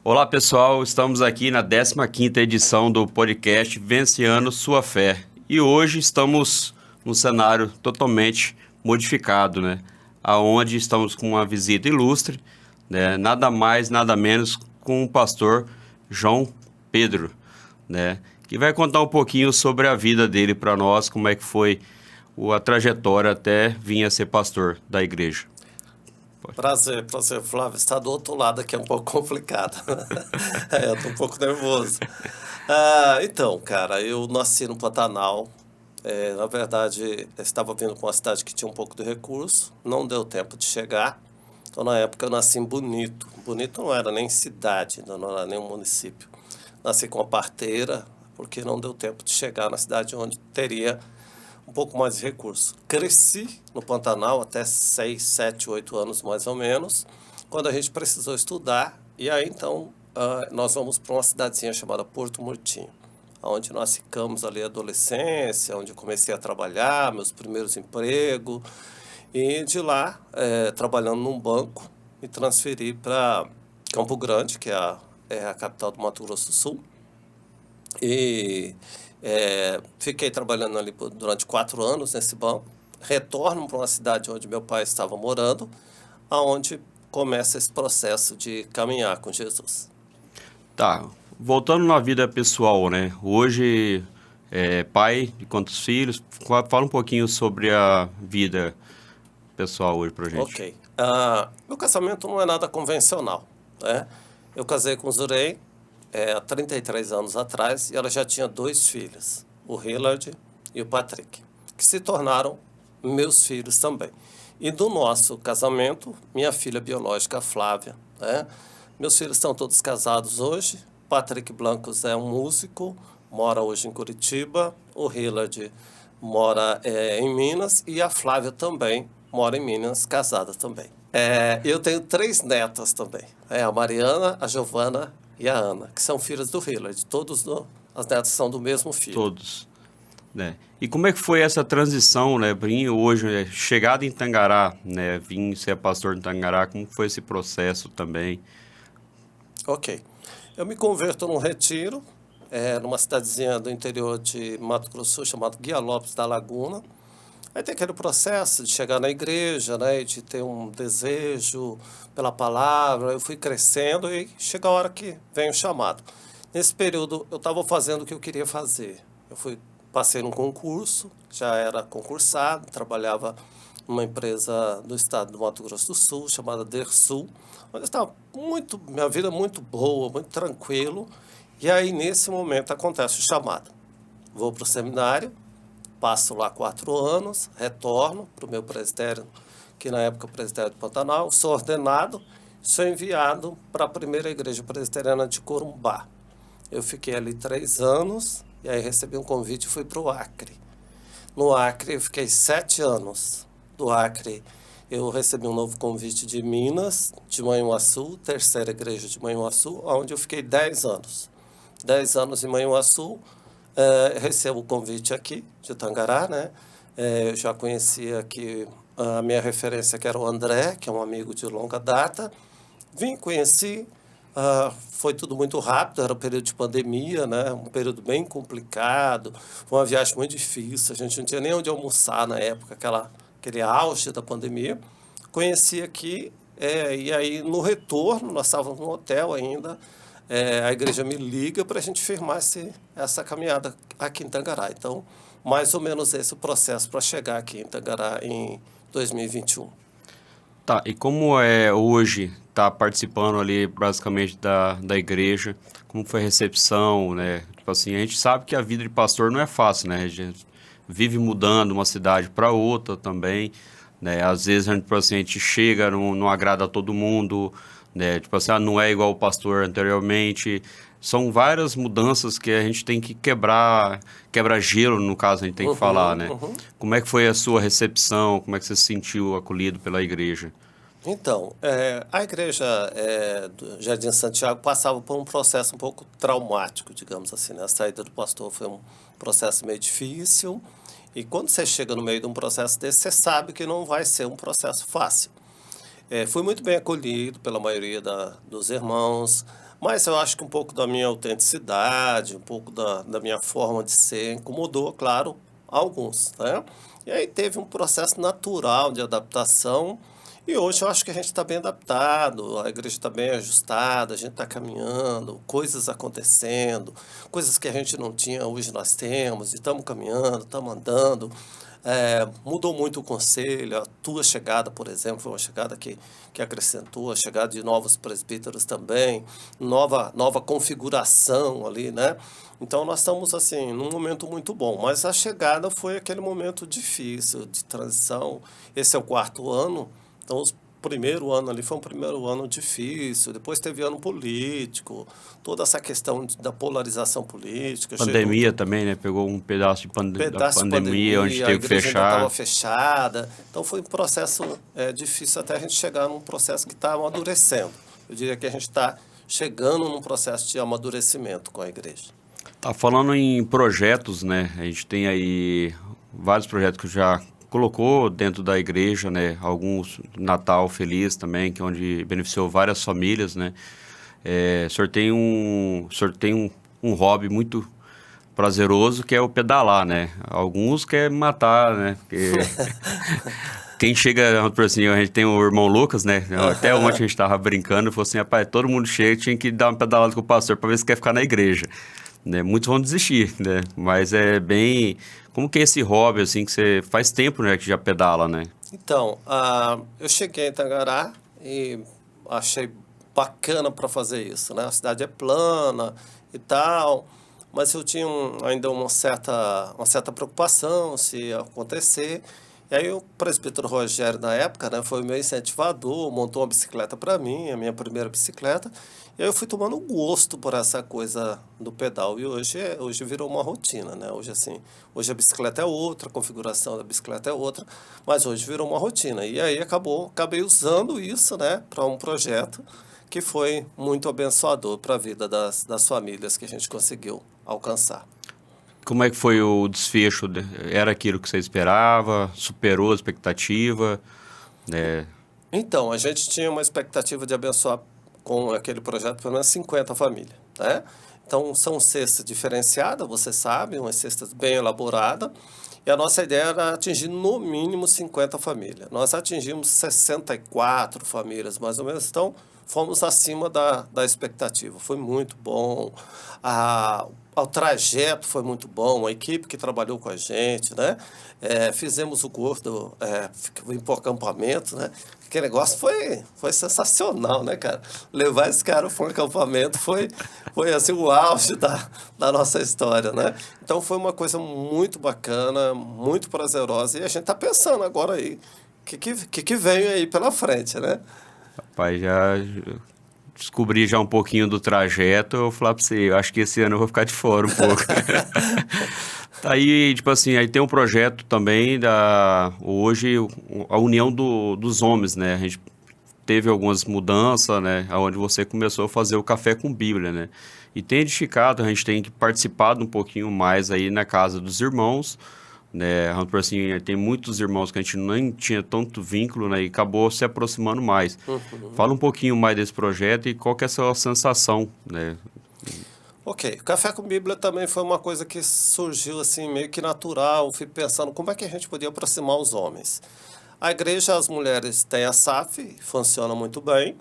Olá pessoal, estamos aqui na 15ª edição do podcast Venciando Sua Fé. E hoje estamos num cenário totalmente modificado, né? Aonde estamos com uma visita ilustre, né? Nada mais, nada menos com o pastor João Pedro, né? Que vai contar um pouquinho sobre a vida dele para nós, como é que foi a trajetória até vir a ser pastor da igreja. Prazer, Flávio. Está do outro lado aqui é um pouco complicado. Eu estou um pouco nervoso. Então, cara, eu nasci no Pantanal. Na verdade, eu estava vindo para uma cidade que tinha um pouco de recurso. Não deu tempo de chegar. Então, na época, eu nasci em Bonito. Bonito não era nem cidade, não era nem um município. Nasci com a parteira, porque não deu tempo de chegar na cidade onde teria um pouco mais de recurso. Cresci no Pantanal até 6, 7, 8 anos mais ou menos, quando a gente precisou estudar, e aí então nós vamos para uma cidadezinha chamada Porto Murtinho, onde nós ficamos ali a adolescência, onde eu comecei a trabalhar, meus primeiros empregos, e de lá, trabalhando num banco, me transferi para Campo Grande, que é a capital do Mato Grosso do Sul, e fiquei trabalhando ali durante 4 anos nesse banco. Retorno para uma cidade onde meu pai estava morando, aonde começa esse processo de caminhar com Jesus. Tá, voltando na vida pessoal, né? Hoje, pai de quantos filhos? Fala um pouquinho sobre a vida pessoal hoje pra gente. Ok. Meu casamento não é nada convencional, né? Eu casei com o Zurei há 33 anos atrás, e ela já tinha 2 filhos, o Hillard e o Patrick, que se tornaram meus filhos também. E do nosso casamento, minha filha biológica, Flávia, né? Meus filhos estão todos casados hoje. Patrick Blancos é um músico, mora hoje em Curitiba. O Hillard mora em Minas, e a Flávia também mora em Minas, casada também. Eu tenho 3 netas também, a Mariana, a Giovana e a Ana, que são filhas do Hillard. As netas são do mesmo filho. Todos, né? E como é que foi essa transição, né? Hoje, chegada em Tangará, né? Vim ser pastor em Tangará, como foi esse processo também? Ok. Eu me converto num retiro, numa cidadezinha do interior de Mato Grosso do Sul, chamada Guia Lopes da Laguna. Aí tem aquele processo de chegar na igreja, né, de ter um desejo pela palavra. Eu fui crescendo e chega a hora que vem o chamado. Nesse período, eu estava fazendo o que eu queria fazer. Passei num concurso, já era concursado, trabalhava numa empresa do estado do Mato Grosso do Sul, chamada Dersul, onde estava minha vida muito boa, muito tranquilo. E aí, nesse momento, acontece o chamado. Vou para o seminário, passo lá 4 anos, retorno para o meu presbitério, que na época é o presbitério de Pantanal, sou ordenado, sou enviado para a primeira igreja presbiteriana de Corumbá. Eu fiquei ali 3 anos, e aí recebi um convite e fui para o Acre. No Acre eu fiquei 7 anos. Do Acre eu recebi um novo convite de Minas, de Manhuaçu, terceira igreja de Manhuaçu, onde eu fiquei 10 anos. 10 anos em Manhuaçu. Recebo o convite aqui de Tangará, né? Eu já conhecia aqui a minha referência, que era o André, que é um amigo de longa data. Vim, conheci, foi tudo muito rápido, era um período de pandemia, né? Um período aí foi uma viagem muito difícil, a gente não tinha nem onde almoçar na época, aquele auge da pandemia. Conheci aqui, e aí no retorno, nós estávamos no hotel ainda, a igreja me liga para a gente firmar essa caminhada aqui em Tangará. Então, mais ou menos esse o processo para chegar aqui em Tangará em 2021. Tá, e como é hoje estar participando ali basicamente da igreja, como foi a recepção, né? Tipo assim, a gente sabe que a vida de pastor não é fácil, né? A gente vive mudando uma cidade para outra também, né? Às vezes tipo assim, a gente chega, não agrada a todo mundo, né? Tipo assim, não é igual o pastor anteriormente. São várias mudanças que a gente tem que quebra-gelo, no caso, a gente tem que falar, né? Como é que foi a sua recepção? Como é que você se sentiu acolhido pela igreja? Então, a igreja do Jardim Santiago passava por um processo um pouco traumático, digamos assim, né? A saída do pastor foi um processo meio difícil, E quando você chega no meio de um processo desse, você sabe que não vai ser um processo fácil. Fui muito bem acolhido pela maioria dos irmãos, mas eu acho que um pouco da minha autenticidade, um pouco da minha forma de ser, incomodou, claro, alguns, né? E aí teve um processo natural de adaptação, e hoje eu acho que a gente está bem adaptado, a igreja está bem ajustada, a gente está caminhando, coisas acontecendo, coisas que a gente não tinha, hoje nós temos, e estamos caminhando, estamos andando. Mudou muito o conselho, a tua chegada, por exemplo, foi uma chegada que acrescentou, a chegada de novos presbíteros também, nova configuração ali, né? Então, nós estamos, assim, num momento muito bom, mas a chegada foi aquele momento difícil de transição. Esse é o 4º ano, então, o primeiro ano ali foi um primeiro ano difícil, depois teve ano político, toda essa questão da polarização política. Pandemia também, né? Pegou um pedaço de da pandemia, onde teve que fechar. Estava fechada, então foi um processo difícil até a gente chegar num processo que está amadurecendo. Eu diria que a gente está chegando num processo de amadurecimento com a igreja. Tá falando em projetos, né? A gente tem aí vários projetos que já colocou dentro da igreja, né? Alguns Natal Feliz também, que é onde beneficiou várias famílias, né? O senhor tem um hobby muito prazeroso, que é o pedalar, né? Alguns querem matar, né? Porque quem chega, por assim, a gente tem o irmão Lucas, né? Até ontem a gente estava brincando e falou assim, rapaz, todo mundo chega, tinha que dar uma pedalada com o pastor para ver se quer ficar na igreja. Né? Muitos vão desistir, né? Mas é bem... Como que é esse hobby, assim, que você faz tempo, né, que já pedala, né? Então, eu cheguei em Tangará e achei bacana para fazer isso, né? A cidade é plana e tal, mas eu tinha ainda uma certa preocupação se ia acontecer. E aí o presbítero Rogério, na época, né, foi o meu incentivador, montou uma bicicleta para mim, a minha primeira bicicleta. E aí eu fui tomando gosto por essa coisa do pedal. E hoje virou uma rotina, né? Hoje a bicicleta é outra, a configuração da bicicleta é outra, mas hoje virou uma rotina. E aí acabei usando isso, né, para um projeto que foi muito abençoador para a vida das famílias que a gente conseguiu alcançar. Como é que foi o desfecho? Era aquilo que você esperava? Superou a expectativa? Então, a gente tinha uma expectativa de abençoar com aquele projeto pelo menos 50 famílias, né? Então, são cestas diferenciadas, você sabe, umas cestas bem elaboradas, e a nossa ideia era atingir no mínimo 50 famílias. Nós atingimos 64 famílias, mais ou menos, então fomos acima da expectativa. Foi muito bom, o trajeto foi muito bom, a equipe que trabalhou com a gente, né? Fizemos o curso em acampamento, né? Aquele negócio foi sensacional, né, cara? Levar esse cara para um acampamento foi assim, o auge da nossa história, né? Então foi uma coisa muito bacana, muito prazerosa, e a gente está pensando agora aí, o que vem aí pela frente, né? Rapaz, já descobri já um pouquinho do trajeto, eu vou falar para você, eu acho que esse ano eu vou ficar de fora um pouco. Aí, tipo assim, aí tem um projeto também hoje, a união dos homens, né? A gente teve algumas mudanças, né? Onde você começou a fazer o café com Bíblia, né? E tem edificado, a gente tem que participar um pouquinho mais aí na casa dos irmãos, né? Por assim, tem muitos irmãos que a gente nem tinha tanto vínculo, né? E acabou se aproximando mais. Uhum. Fala um pouquinho mais desse projeto e qual que é a sua sensação, né? Ok, Café com Bíblia também foi uma coisa que surgiu assim meio que natural. Fui pensando como é que a gente podia aproximar os homens. A igreja, as mulheres têm a SAF, funciona muito bem.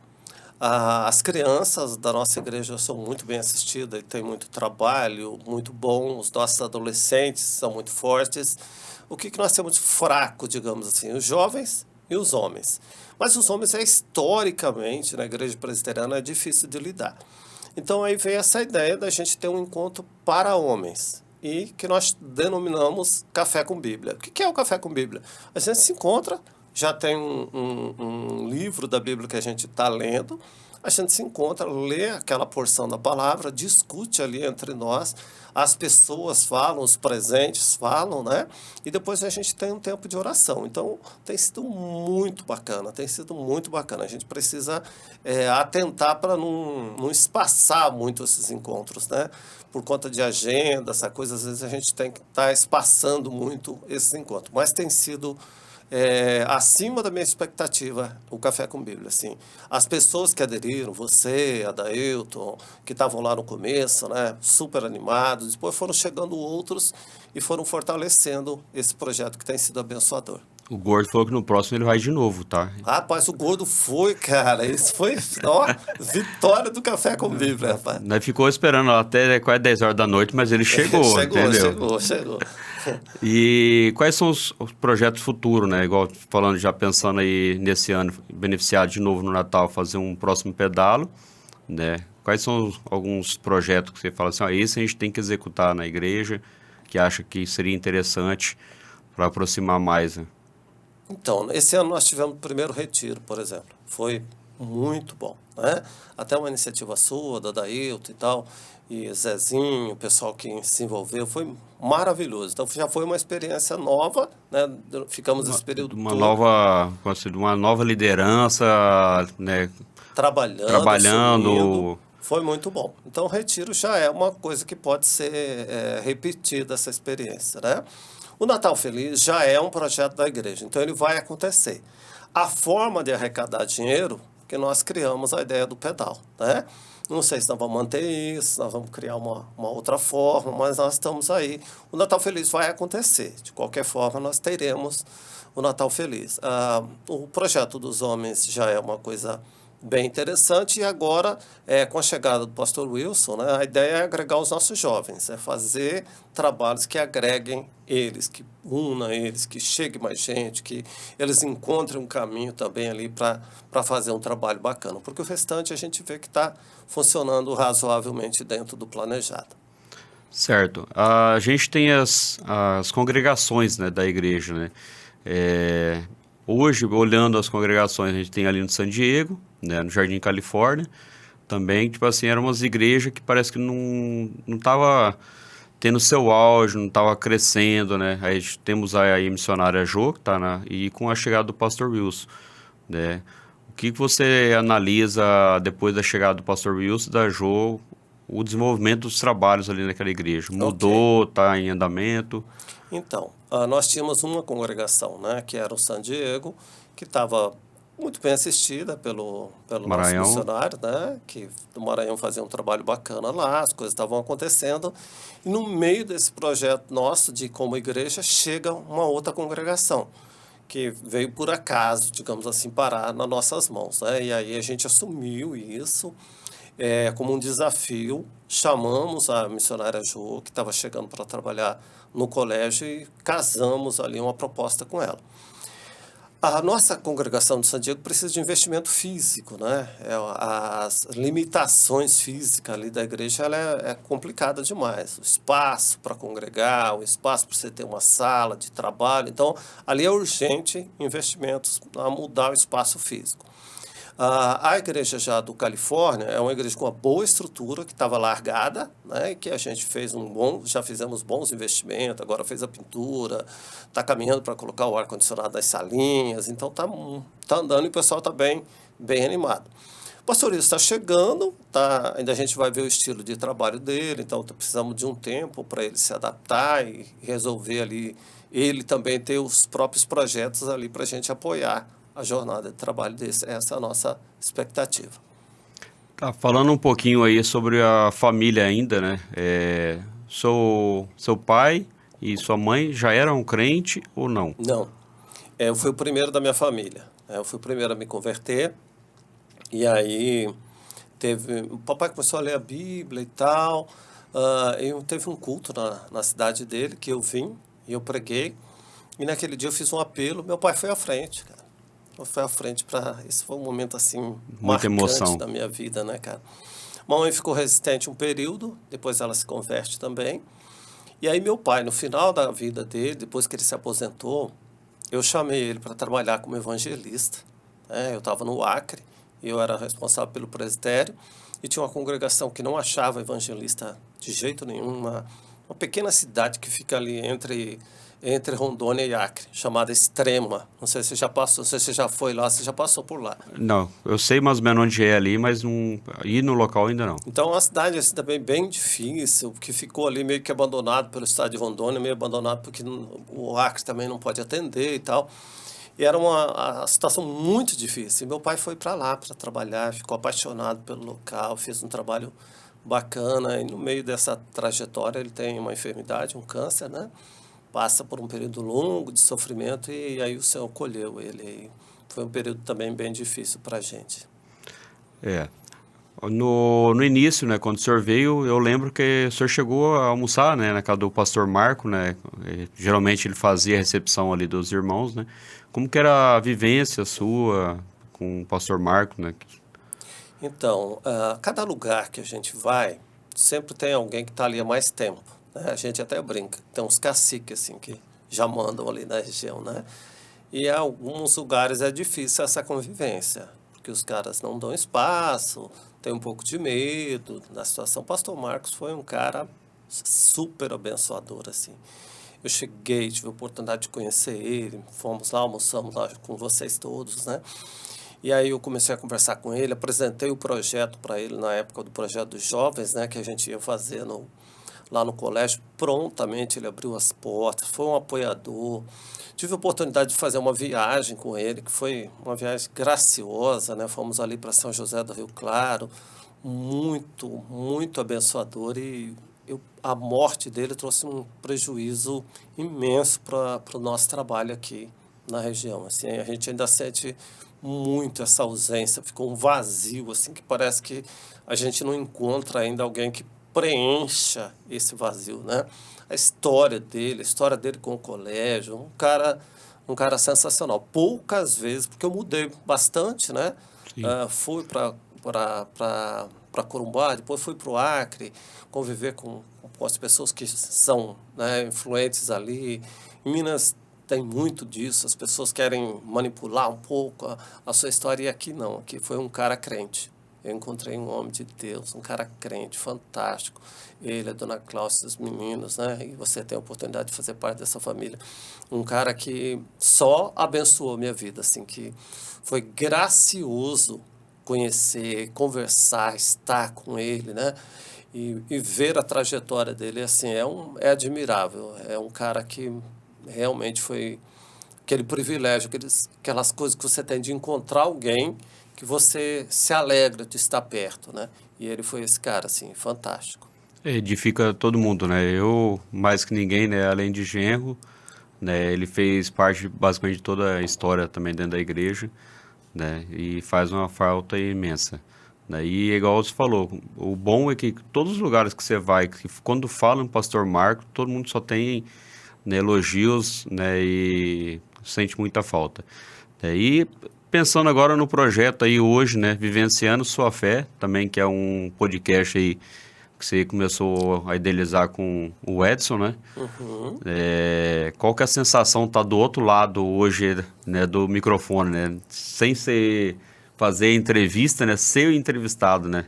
As crianças da nossa igreja são muito bem assistidas e tem muito trabalho, muito bom. Os nossos adolescentes são muito fortes. O que nós temos de fraco, digamos assim? Os jovens e os homens. Mas os homens, historicamente, na igreja presbiteriana, é difícil de lidar. Então, aí vem essa ideia da gente ter um encontro para homens, e que nós denominamos Café com Bíblia. O que é o Café com Bíblia? A gente se encontra, já tem um livro da Bíblia que a gente está lendo, a gente se encontra, lê aquela porção da palavra, discute ali entre nós, as pessoas falam, os presentes falam, né? E depois a gente tem um tempo de oração. Então, tem sido muito bacana, tem sido muito bacana. A gente precisa atentar para não espaçar muito esses encontros, né? Por conta de agenda, essa coisa, às vezes a gente tem que estar espaçando muito esses encontros. Mas tem sido acima da minha expectativa o Café com Bíblia, assim. As pessoas que aderiram, você, Adailton, que estavam lá no começo, né, super animados, depois foram chegando outros e foram fortalecendo esse projeto que tem sido abençoador. O Gordo falou que no próximo ele vai de novo, tá? Rapaz, o Gordo foi, cara, isso foi, ó, vitória do Café com Bíblia, rapaz. Nós ficou esperando até quase 10 horas da noite, mas ele chegou, entendeu? Chegou. E quais são os projetos futuros, né? Igual falando, já pensando aí nesse ano, beneficiar de novo no Natal, fazer um próximo pedalo, né? Quais são alguns projetos que você fala assim, esse a gente tem que executar na igreja, que acha que seria interessante para aproximar mais, né? Então, esse ano nós tivemos o primeiro retiro, por exemplo. Foi muito bom, né? Até uma iniciativa sua, da Dailton e tal, e Zezinho, o pessoal que se envolveu, foi maravilhoso. Então, já foi uma experiência nova, né? Ficamos esse período uma todo uma nova liderança, né? trabalhando. Trabalhando. Foi muito bom. Então, o retiro já é uma coisa que pode ser repetida, essa experiência, né? O Natal Feliz já é um projeto da igreja, então ele vai acontecer. A forma de arrecadar dinheiro, que nós criamos a ideia do pedal, né? Não sei se nós vamos manter isso, nós vamos criar uma outra forma, mas nós estamos aí. O Natal Feliz vai acontecer. De qualquer forma, nós teremos o Natal Feliz. O projeto dos homens já é uma coisa bem interessante e agora, com a chegada do pastor Wilson, né, a ideia é agregar os nossos jovens, é fazer trabalhos que agreguem eles, que unam eles, que chegue mais gente, que eles encontrem um caminho também ali para fazer um trabalho bacana, porque o restante a gente vê que está funcionando razoavelmente dentro do planejado. Certo. A gente tem as congregações, né, da igreja, né? Hoje, olhando as congregações, a gente tem ali no San Diego, né, no Jardim Califórnia, também, tipo assim, eram umas igrejas que parece que não estava tendo seu auge, não estava crescendo, né? Aí temos aí a missionária Jo, que tá e com a chegada do pastor Wilson, né? O que você analisa depois da chegada do pastor Wilson, da Jo, o desenvolvimento dos trabalhos ali naquela igreja? Mudou, está em andamento? Então, nós tínhamos uma congregação, né, que era o San Diego, que estava muito bem assistida pelo nosso missionário, né, que do Maranhão fazia um trabalho bacana lá, as coisas estavam acontecendo, e no meio desse projeto nosso, de como igreja, chega uma outra congregação, que veio por acaso, digamos assim, parar nas nossas mãos, né, e aí a gente assumiu isso como um desafio, chamamos a missionária Jo, que estava chegando para trabalhar no colégio, e casamos ali uma proposta com ela. A nossa congregação de San Diego precisa de investimento físico, né? As limitações físicas ali da igreja ela é complicada demais. O espaço para congregar, o espaço para você ter uma sala de trabalho. Então, ali é urgente investimentos a mudar o espaço físico. A igreja já do Califórnia é uma igreja com uma boa estrutura, que estava largada, né, que a gente fez já fizemos bons investimentos, agora fez a pintura, está caminhando para colocar o ar-condicionado nas salinhas, então tá andando e o pessoal está bem animado. O pastor Wilson está chegando, ainda a gente vai ver o estilo de trabalho dele, então precisamos de um tempo para ele se adaptar e resolver ali, ele também ter os próprios projetos ali para a gente apoiar a jornada de trabalho desse. Essa é a nossa expectativa. Tá, falando um pouquinho aí sobre a família ainda, né? Seu pai e sua mãe já eram crente ou não? Não. Eu fui o primeiro da minha família. Eu fui o primeiro a me converter. E aí, o papai começou a ler a Bíblia e tal. Teve um culto na cidade dele que eu vim e eu preguei. E naquele dia eu fiz um apelo. Meu pai foi à frente, cara. Foi à frente Isso foi um momento, assim, muita marcante emoção da minha vida, né, cara? Mamãe ficou resistente um período, depois ela se converte também. E aí meu pai, no final da vida dele, depois que ele se aposentou, eu chamei ele para trabalhar como evangelista. Eu estava no Acre, e eu era responsável pelo presbitério, e tinha uma congregação que não achava evangelista de jeito nenhum, uma pequena cidade que fica ali entre Rondônia e Acre, chamada Extrema. Não sei se você já passou, não sei se você já foi lá, você já passou por lá. Não, eu sei mais ou menos onde é ali, mas não, ir no local ainda não. Então, é uma cidade assim, também bem difícil, que ficou ali meio que abandonado pelo estado de Rondônia, meio abandonado porque o Acre também não pode atender e tal. E era uma situação muito difícil. E meu pai foi para lá para trabalhar, ficou apaixonado pelo local, fez um trabalho bacana. E no meio dessa trajetória ele tem uma enfermidade, um câncer, né? Passa por um período longo de sofrimento e aí o Senhor colheu ele. E foi um período também bem difícil para a gente. É. No início, né, quando o senhor veio, eu lembro que o senhor chegou a almoçar, né, na casa do pastor Marco, né, e geralmente ele fazia a recepção ali dos irmãos, né, como que era a vivência sua com o pastor Marco, né? Então, cada lugar que a gente vai, sempre tem alguém que está ali há mais tempo, né? A gente até brinca, tem uns caciques assim que já mandam ali na região, né? E em alguns lugares é difícil essa convivência, porque os caras não dão espaço, tem um pouco de medo na situação. Pastor Marcos foi um cara super abençoador, assim. Eu cheguei, tive a oportunidade de conhecer ele, fomos lá, almoçamos lá com vocês todos, né? E aí eu comecei a conversar com ele, apresentei o projeto para ele na época do projeto dos jovens, né, que a gente ia fazer lá no colégio. Prontamente ele abriu as portas, foi um apoiador. Tive a oportunidade de fazer uma viagem com ele, que foi uma viagem graciosa, né? Fomos ali para São José do Rio Claro, muito, muito abençoador, e a morte dele trouxe um prejuízo imenso para o nosso trabalho aqui na região. Assim, a gente ainda sente muito essa ausência, ficou um vazio, assim, que parece que a gente não encontra ainda alguém que preencha esse vazio, né? A história dele com o colégio, um cara sensacional. Poucas vezes, porque eu mudei bastante, né? Sim. Fui para Corumbá, depois fui para o Acre, conviver com as pessoas que são, né, influentes ali. Em Minas tem muito disso, as pessoas querem manipular um pouco a sua história, e aqui não, aqui foi um cara crente. Eu encontrei um homem de Deus, um cara crente, fantástico. Ele, a dona Cláudia, os meninos, né? E você tem a oportunidade de fazer parte dessa família. Um cara que só abençoou minha vida, assim, que foi gracioso conhecer, conversar, estar com ele, né? E ver a trajetória dele, assim, é admirável. É um cara que realmente foi aquele privilégio, aquelas coisas que você tem de encontrar alguém que você se alegra de estar perto, né? E ele foi esse cara, assim, fantástico. Edifica todo mundo, né? Eu, mais que ninguém, né? Além de genro, né? Ele fez parte basicamente de toda a história também dentro da igreja, né? E faz uma falta imensa. Né? E igual você falou, o bom é que todos os lugares que você vai, que quando falam Pastor Marco, todo mundo só tem, né, elogios, né? E sente muita falta. E pensando agora no projeto aí hoje, né? Vivenciando Sua Fé, também que é um podcast aí que você começou a idealizar com o Edson, né? Uhum. Qual que é a sensação tá do outro lado hoje, né, do microfone, né? Sem ser fazer entrevista, né? Ser o entrevistado, né?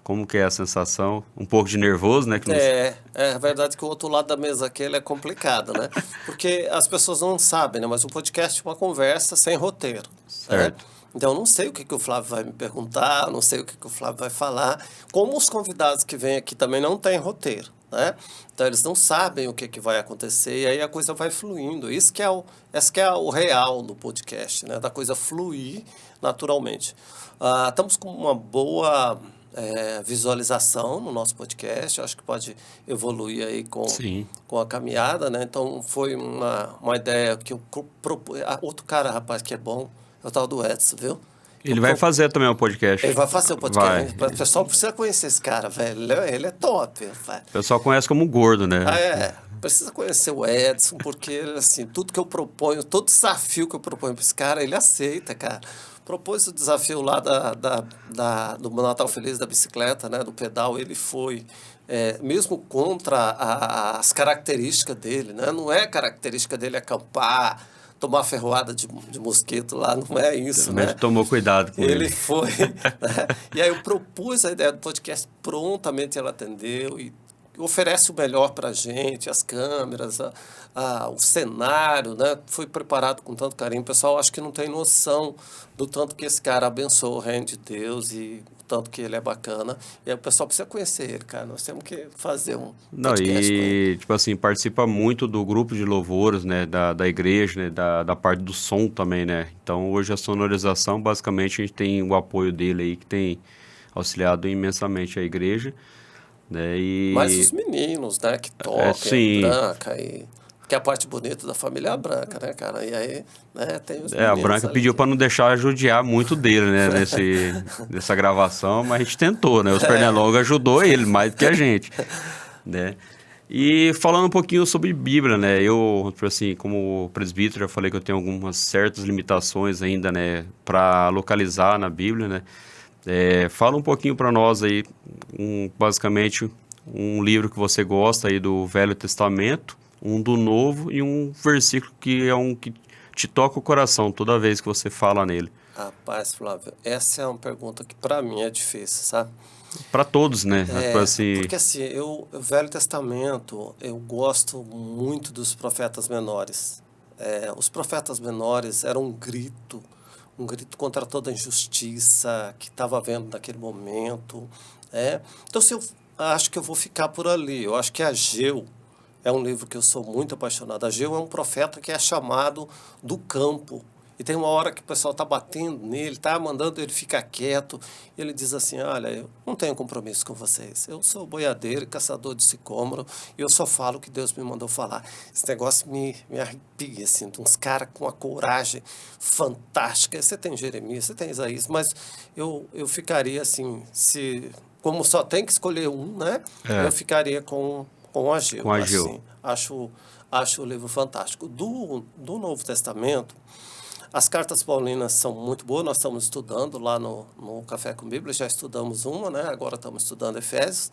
Como que é a sensação? Um pouco de nervoso, né? Que não... É verdade que o outro lado da mesa aqui ele é complicado, né? Porque as pessoas não sabem, né? Mas o podcast é uma conversa sem roteiro, né? Certo. Então, eu não sei o que o Flávio vai me perguntar, não sei o que o Flávio vai falar. Como os convidados que vêm aqui também não têm roteiro, né? Então, eles não sabem o que vai acontecer e aí a coisa vai fluindo. Esse que é o real do podcast, né? Da coisa fluir naturalmente. Estamos com uma boa visualização no nosso podcast, acho que pode evoluir aí Sim. com a caminhada, né? Então, foi uma ideia que eu propus. Outro cara, rapaz, que é bom, é o tal do Edson, viu? Ele vai fazer também o podcast. Ele vai fazer o Vai. podcast. O pessoal precisa conhecer esse cara, velho. Ele é top, rapaz. O pessoal conhece como gordo, né? Precisa conhecer o Edson, porque, assim, tudo que eu proponho, todo desafio que eu proponho para esse cara, ele aceita, cara. Propôs o desafio lá do Natal Feliz da bicicleta, né, do pedal, ele foi, mesmo contra as características dele, né? Não é característica dele acampar, tomar ferroada de mosquito lá, não é isso, O né? médico tomou cuidado com ele. Ele foi, né? E aí eu propus a ideia do podcast, prontamente ela atendeu e oferece o melhor para a gente, as câmeras, o cenário, né? Foi preparado com tanto carinho. O pessoal acho que não tem noção do tanto que esse cara abençoou o reino de Deus e o tanto que ele é bacana. E aí o pessoal precisa conhecer ele, cara. Nós temos que fazer um Não, podcast com ele. e, tipo assim, participa muito do grupo de louvores, né, da igreja, né, da parte do som também, né? Então, hoje a sonorização, basicamente, a gente tem o apoio dele aí, que tem auxiliado imensamente a igreja, né? Mas E, os meninos, né, que tocam, a sim, Branca, e que é a parte bonita da família é a Branca, né, cara? E aí, né, tem os a meninos Branca ali pediu que... para não deixar judiar muito dele, né, nessa gravação, mas a gente tentou, né? Os Pernilonga ajudou ele mais do que a gente, né? E falando um pouquinho sobre Bíblia, né? Eu, tipo assim, como presbítero, eu falei que eu tenho algumas certas limitações ainda, né, para localizar na Bíblia, né? Fala um pouquinho para nós aí, basicamente, um livro que você gosta aí do Velho Testamento, um do Novo e um versículo que é um que te toca o coração toda vez que você fala nele. Rapaz, Flávio, essa é uma pergunta que para mim é difícil, sabe? Para todos, né? Tipo assim, Porque assim, o Velho Testamento, eu gosto muito dos profetas menores. Os profetas menores eram um grito contra toda a injustiça que estava havendo naquele momento. Então, se eu acho que eu vou ficar por ali. Eu acho que Ageu é um livro que eu sou muito apaixonado. Ageu é um profeta que é chamado do campo. E tem uma hora que o pessoal está batendo nele, está mandando ele ficar quieto. E ele diz assim, olha, eu não tenho compromisso com vocês. Eu sou boiadeiro e caçador de sicômoro e eu só falo o que Deus me mandou falar. Esse negócio me arrepia, assim, de uns caras com uma coragem fantástica. Você tem Jeremias, você tem Isaías, mas eu ficaria assim, como só tem que escolher um, né? Eu ficaria com Ageu, com Ageu. assim. Acho o livro fantástico. Do Novo Testamento, as cartas paulinas são muito boas, nós estamos estudando lá no Café com Bíblia, já estudamos uma, né? Agora estamos estudando Efésios,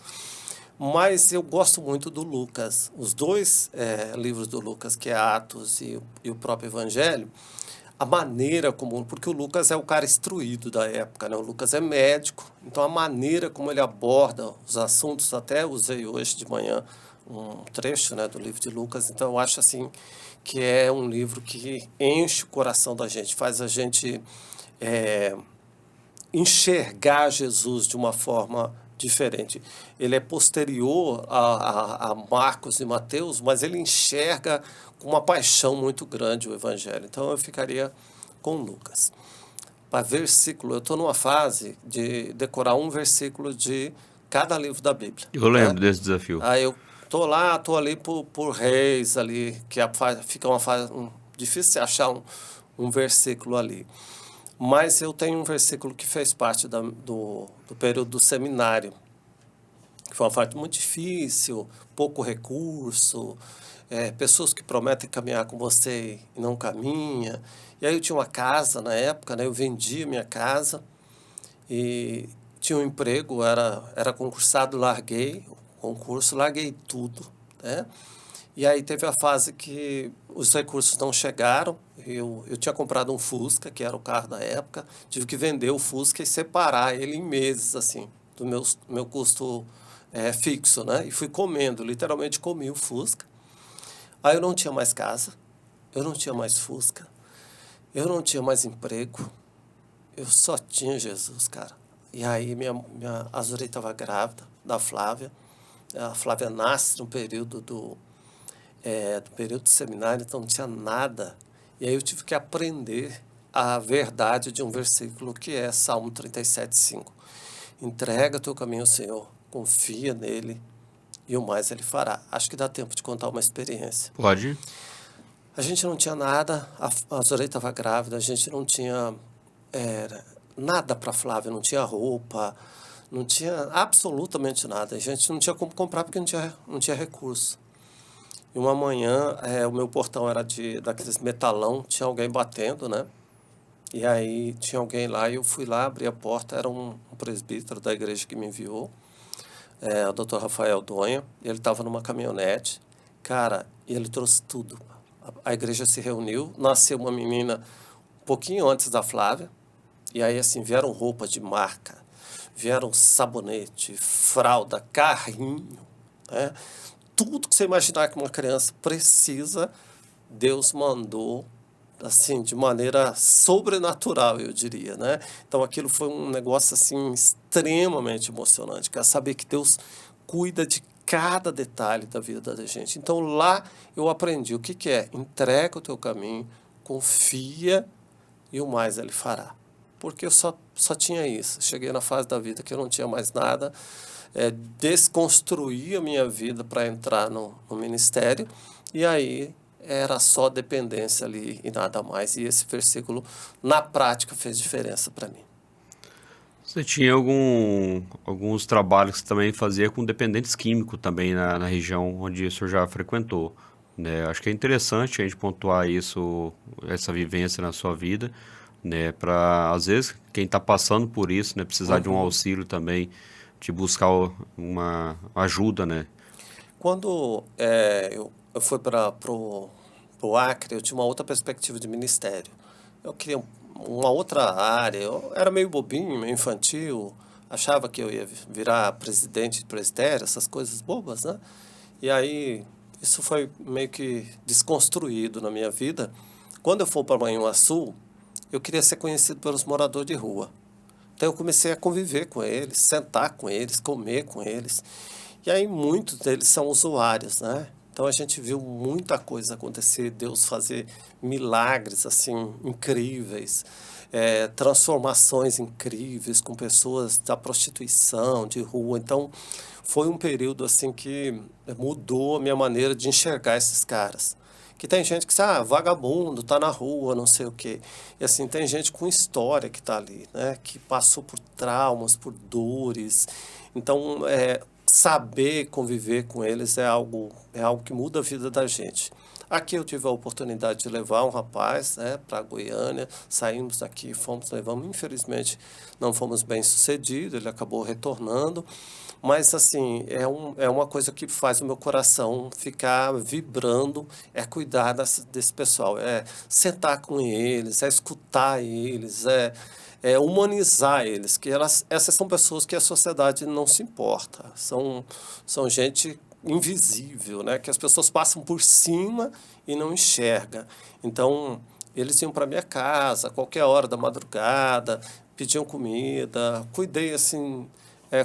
mas eu gosto muito do Lucas. Os dois livros do Lucas, que é Atos e o próprio Evangelho, a maneira como... Porque o Lucas é o cara instruído da época, né? O Lucas é médico, então a maneira como ele aborda os assuntos, até usei hoje de manhã um trecho, né, do livro de Lucas, então eu acho assim que é um livro que enche o coração da gente, faz a gente enxergar Jesus de uma forma diferente. Ele é posterior a Marcos e Mateus, mas ele enxerga com uma paixão muito grande o Evangelho. Então eu ficaria com Lucas. Para versículo, eu estou numa fase de decorar um versículo de cada livro da Bíblia. Eu lembro desse desafio. Aí eu tô ali por Reis ali, que fica uma fase difícil de achar um versículo ali. Mas eu tenho um versículo que fez parte do período do seminário, que foi uma fase muito difícil, pouco recurso, pessoas que prometem caminhar com você e não caminha. E aí eu tinha uma casa na época, né? Eu vendia minha casa e tinha um emprego, era concursado, larguei o concurso, larguei tudo, né? E aí teve a fase que os recursos não chegaram, eu tinha comprado um Fusca, que era o carro da época, tive que vender o Fusca e separar ele em meses, assim, do meu custo fixo, né? E fui comendo, literalmente comi o Fusca. Aí eu não tinha mais casa, eu não tinha mais Fusca, eu não tinha mais emprego, eu só tinha Jesus, cara. E aí minha Azurei estava grávida da Flávia. A Flávia nasce no período do período do seminário, então não tinha nada. E aí eu tive que aprender a verdade de um versículo que é Salmo 37:5. Entrega teu caminho ao Senhor, confia nele e o mais ele fará. Acho que dá tempo de contar uma experiência. Pode? A gente não tinha nada, a Azurei estava grávida, a gente não tinha nada para a Flávia, não tinha roupa, não tinha absolutamente nada. A gente não tinha como comprar porque não tinha recurso. E uma manhã, o meu portão era daqueles metalão, tinha alguém batendo, né? E aí tinha alguém lá e eu fui lá, abri a porta, era um presbítero da igreja que me enviou, o Dr. Rafael Donha, e ele estava numa caminhonete. Cara, e ele trouxe tudo. A igreja se reuniu, nasceu uma menina um pouquinho antes da Flávia, e aí assim vieram roupas de marca, vieram sabonete, fralda, carrinho, né? Tudo que você imaginar que uma criança precisa, Deus mandou assim de maneira sobrenatural, eu diria, né? Então aquilo foi um negócio assim extremamente emocionante, quer saber que Deus cuida de cada detalhe da vida da gente. Então lá eu aprendi o que que é: entrega o teu caminho, confia e o mais ele fará. Porque eu só tinha isso. Cheguei na fase da vida que eu não tinha mais nada, desconstruí a minha vida para entrar no ministério, e aí era só dependência ali e nada mais. E esse versículo, na prática, fez diferença para mim. Você tinha alguns trabalhos que você também fazia com dependentes químicos também na região onde o senhor já frequentou, né? Acho que é interessante a gente pontuar isso, essa vivência na sua vida, né? Para, às vezes, quem está passando por isso, né? Precisar de um Uhum. auxílio também, de buscar uma ajuda, né? Quando eu fui para o Acre, eu tinha uma outra perspectiva de ministério. Eu queria uma outra área. Eu era meio bobinho, meio infantil. Achava que eu ia virar presidente de presbitério, essas coisas bobas, né? E aí, isso foi meio que desconstruído na minha vida. Quando eu for para Manhuaçu, eu queria ser conhecido pelos moradores de rua. Então eu comecei a conviver com eles, sentar com eles, comer com eles. E aí muitos deles são usuários, né? Então a gente viu muita coisa acontecer, Deus fazer milagres assim incríveis, transformações incríveis com pessoas da prostituição, de rua. Então foi um período assim que mudou a minha maneira de enxergar esses caras. Que tem gente que diz, vagabundo, tá na rua, não sei o quê. E assim, tem gente com história que tá ali, né? Que passou por traumas, por dores. Então, saber conviver com eles é algo que muda a vida da gente. Aqui eu tive a oportunidade de levar um rapaz, né, para Goiânia, saímos daqui, levamos, infelizmente não fomos bem sucedidos, ele acabou retornando, mas assim, é uma coisa que faz o meu coração ficar vibrando, é cuidar desse pessoal, é sentar com eles, é escutar eles, é humanizar eles, que essas são pessoas que a sociedade não se importa, são gente invisível, né? Que as pessoas passam por cima e não enxerga. Então, eles iam para minha casa a qualquer hora da madrugada, pediam comida, cuidei assim,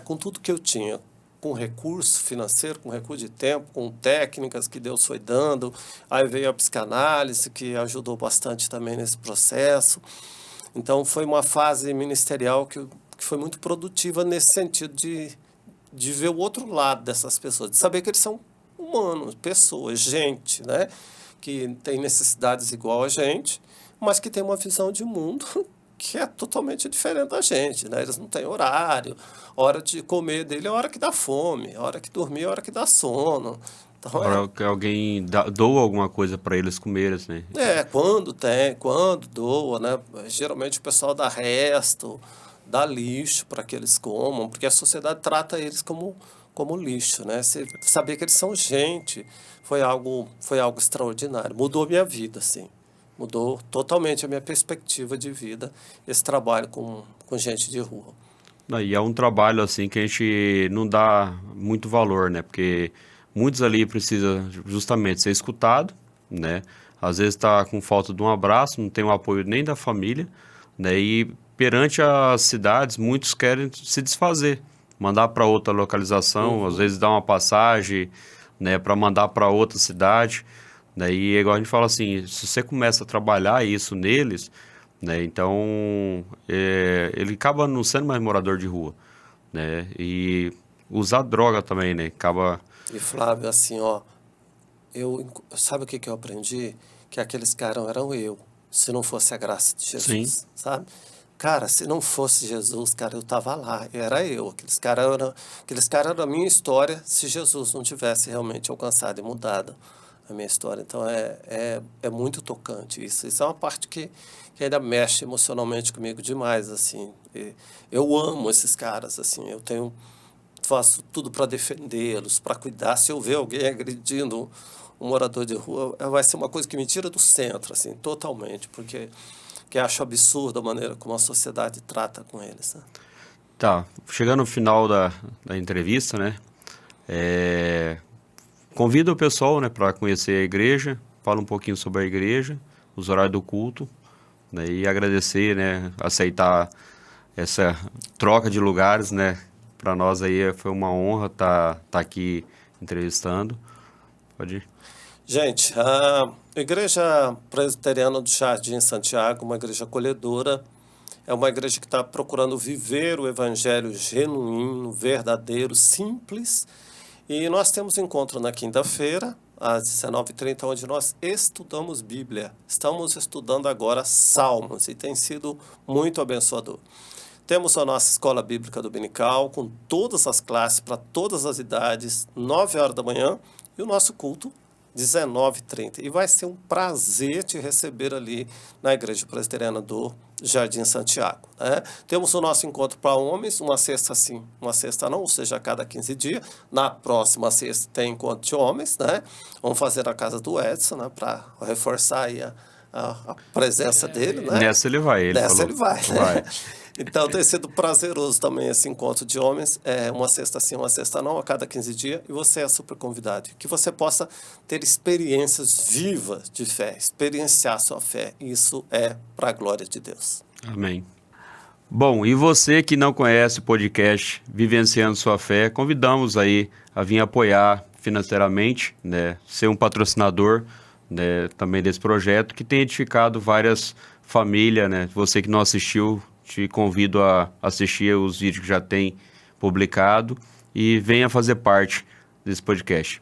com tudo que eu tinha, com recurso financeiro, com recurso de tempo, com técnicas que Deus foi dando. Aí veio a psicanálise, que ajudou bastante também nesse processo. Então, foi uma fase ministerial que foi muito produtiva nesse sentido de ver o outro lado dessas pessoas, de saber que eles são humanos, pessoas, gente, né? Que tem necessidades igual a gente, mas que tem uma visão de mundo que é totalmente diferente da gente, né? Eles não têm horário, hora de comer dele é a hora que dá fome, a hora que dormir é a hora que dá sono. Então, Agora que alguém doa alguma coisa para eles comerem, né? quando tem, quando doa, né? Geralmente o pessoal dá resto, dá lixo para que eles comam, porque a sociedade trata eles como lixo, né? Saber que eles são gente foi algo extraordinário. Mudou minha vida, assim. Mudou totalmente a minha perspectiva de vida, esse trabalho com gente de rua. E é um trabalho assim que a gente não dá muito valor, né? Porque muitos ali precisam justamente ser escutado, né? Às vezes está com falta de um abraço, não tem o apoio nem da família, né? E perante as cidades, muitos querem se desfazer, mandar para outra localização, às Uhum. vezes dar uma passagem, né? Para mandar para outra cidade. Daí, é igual a gente fala assim, se você começa a trabalhar isso neles, né? Então, ele acaba não sendo mais morador de rua, né? E usar droga também, né? Acaba... E Flávio, assim, ó, sabe o que que eu aprendi? Que aqueles caras eram eu, se não fosse a graça de Sim. Jesus, sabe? Cara, se não fosse Jesus, cara, eu tava lá, era eu. Aqueles cara eram a minha história se Jesus não tivesse realmente alcançado e mudado a minha história. Então é muito tocante isso. Isso é uma parte que ainda mexe emocionalmente comigo demais, assim. Eu amo esses caras, assim. Faço tudo para defendê-los, para cuidar. Se eu ver alguém agredindo um morador de rua, vai ser uma coisa que me tira do centro, assim, totalmente, porque que acho absurdo a maneira como a sociedade trata com eles, né? Tá, chegando no final da entrevista, né? Convida o pessoal, né, para conhecer a igreja, fala um pouquinho sobre a igreja, os horários do culto, né, e agradecer, né, aceitar essa troca de lugares, né? Para nós aí foi uma honra tá aqui entrevistando. Pode ir. Gente, a Igreja Presbiteriana do Jardim Santiago, uma igreja acolhedora, é uma igreja que está procurando viver o evangelho genuíno, verdadeiro, simples. E nós temos encontro na quinta-feira, às 19h30, onde nós estudamos Bíblia. Estamos estudando agora Salmos e tem sido muito abençoador. Temos a nossa escola bíblica dominical, com todas as classes, para todas as idades, 9h da manhã, e o nosso culto, 19h30. E vai ser um prazer te receber ali na Igreja Presbiteriana do Jardim Santiago, né? Temos o nosso encontro para homens, uma sexta sim, uma sexta não, ou seja, a cada 15 dias. Na próxima sexta tem encontro de homens, né? Vamos fazer na casa do Edson, né? Para reforçar aí a presença dele, né? Nessa ele vai, ele Nessa falou. ele vai, né? Então tem sido prazeroso também esse encontro de homens, uma sexta sim, uma sexta não, a cada 15 dias, e você é super convidado. Que você possa ter experiências vivas de fé, experienciar sua fé. Isso é para a glória de Deus. Amém. Bom, e você que não conhece o podcast Vivenciando Sua Fé, convidamos aí a vir apoiar financeiramente, né, ser um patrocinador, né, também desse projeto, que tem edificado várias famílias, né? Você que não assistiu, te convido a assistir os vídeos que já tem publicado e venha fazer parte desse podcast.